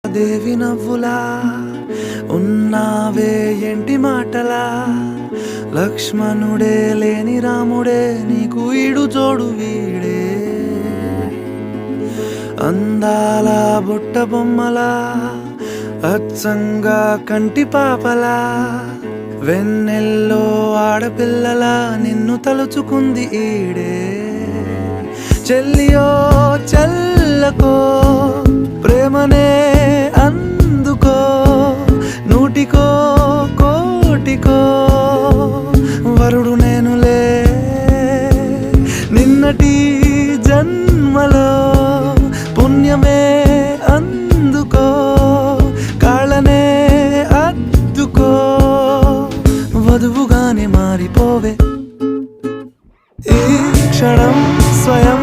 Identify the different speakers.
Speaker 1: దేవి నవ్వులా ఉన్నావే ఎంటి మాటలా లక్ష్మణుడే లేని రాముడే నీకు ఈడు జోడు వీడే అందాల బుట్ట బొమ్మలా అచ్చంగా కంటి పాపలా వెన్నెల్లో ఆడపిల్లలా నిన్ను తలుచుకుంది ఈడే చెల్లియో చల్లకో ప్రేమనే అందుకో నూటికో కోటికో వరుడు నేనులే నిన్నటి జన్మలో పుణ్యమే అందుకో కాళ్ళనే అద్దుకో వధువుగానే మారిపోవే ఈ క్షణం స్వయం